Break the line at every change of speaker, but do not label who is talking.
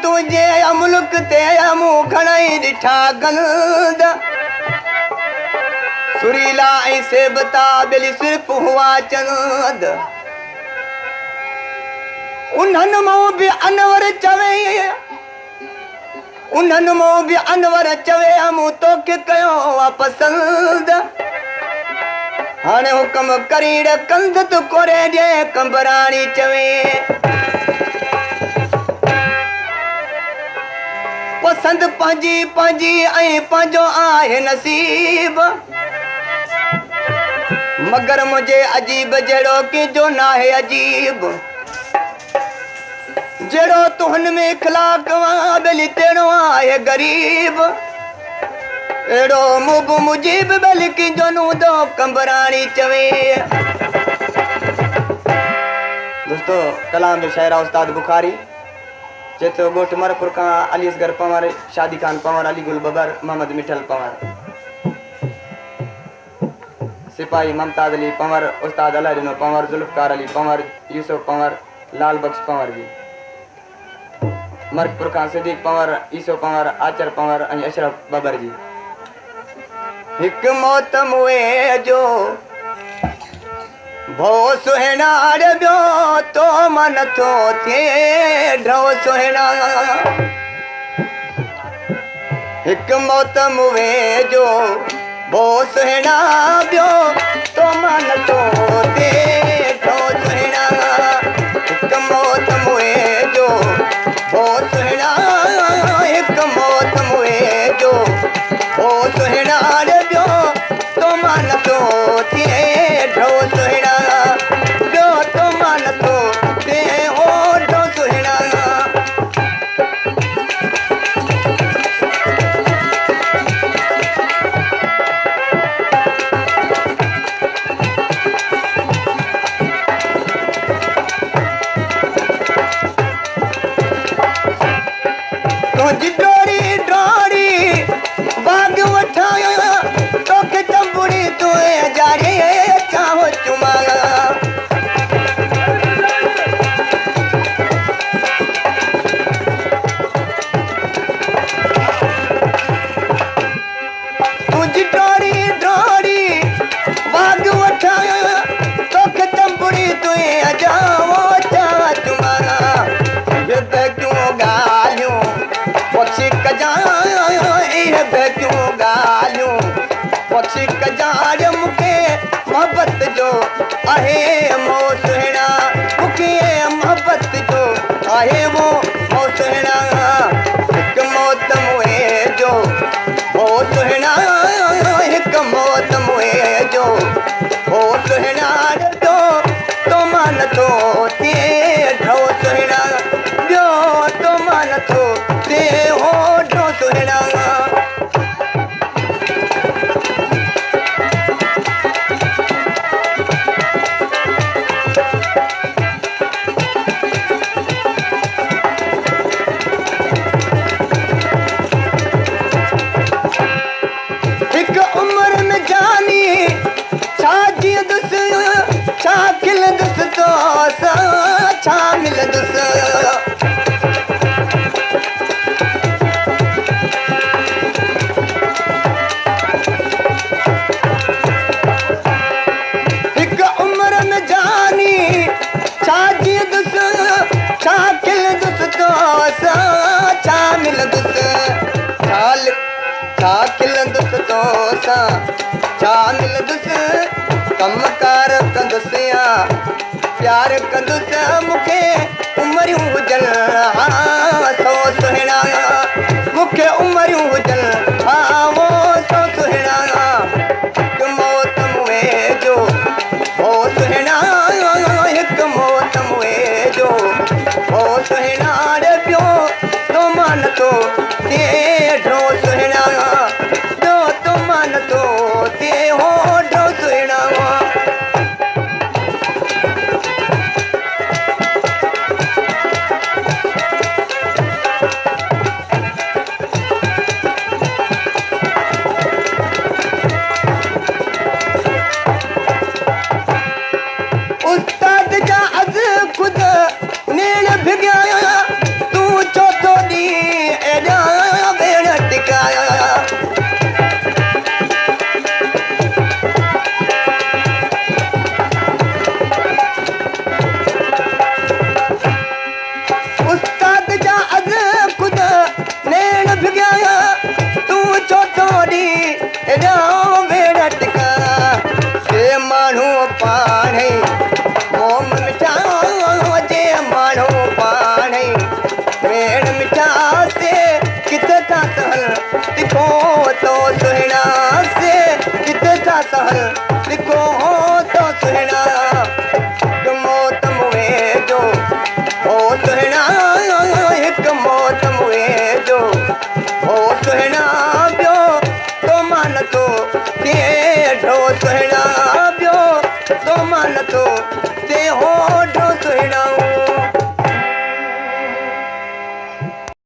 तुझे मुल्क ते मूं घणई ॾिठा गंद सुरीला ऐं सेबता ॿिली सिर्फ़ हुआ चंद उन्हनि मां बि अनवर चवे उन्हनि मां बि अनवर चवे मूं तोखे कयो आहे पसंद हाणे हुकम करीड़ कंद तूं कोरे ॾे कंबराणी चवे पसंद पंहिंजी पंहिंजी ऐं पंहिंजो आहे नसीब मगर मुझे अजीब जहिड़ो कंहिंजो न आहे अजीब जहिड़ो तूं हुन में इख़लाक़ ॿिली तहिड़ो आहे ग़रीब अहिड़ो मुब मुजीब ॿिली कंहिंजो न हूंदो कंबराणी चवे दोस्तो कलाम जो शाइर उस्ताद बुखारी चेतो ॻोठ मरपुर खां अली असगर पंवर शादी खान पंवर अली गुल बबर मोहम्मद मिठल पंवर सिपाही मुमताज अली पंवर उस्ताद अलादीन पंवर जुल्फकार अली पंवर यूसुफ पंवर लाल बख्श पंवर जी मरपुर खां सिद्दीक पंवर ईसो पंवर आचर पंवर ऐं अशरफ बबर जी हिकु मौत मुए जो भो सुहिणा ॿियो तो मन थो थिए ढो सुहिणा हिकु मौत मुए जो भो सुहिणा ॿियो तो मन थो थिए ढो सुहिणा हिकु मौत मुए जो भो सुहिणा हिकु मौत मुए जो भो सुहिणा ॿियो तो मन थो थिए ढो सुहिणा ॿियो तो मन थो थिए हो ढो सुहिणा तुंहिंजी डोरी डोरी बाग वठां तोखे तंबुड़ी तूं जारी चाहो चुमा तुंहिंजी डोरी डोरी बाग वठां तोखे तंबुड़ी तूं जाओ चाहो चुमा क्यों ॻाल्हियूं पक्षी कजां क्यों ॻाल्हियूं पक्षी कजां मूंखे मोहबत जो आहे मो सुहिणा मूंखे मोहबत जो आहे वो मो सुहिणा हिकु मौत मुए जो हो सुहिणा हिकु मौत मुए जो हो सुहिणा ॾिठो तो मन थो थिए ढो सुहिणा ॿियो तो मन थो थिए हो ढो सुहिणा हिकु उमिरि में जानी छा जीअंदुसि छा खिलंदुसि तो सां छा मिलंदुसि हिकु उमिरि में जानी छा जीअंदुसि छा खिलंदुसि तो सां छा मिलंदुसि छा खिलंदुसि तो सां छा मिलंदुसि कमकार कंदुसि या प्यार कंदुसि मूंखे उमिरियूं हुजनि हा सो सुहिणा मूंखे उमिरियूं हुजनि हा वो सो सुहिणा हिकु मौत मुए जो हो सुहिणा हिकु मौत मुए जो हो सुहिणा ॿियो तो मन थो थिए ढो सुहिणा ॿियो तो मन थो थिए हो ढो सुहिणा उस्ताद जा अज़ ख़ुद नेण भिॻिया तूं चोथो सहर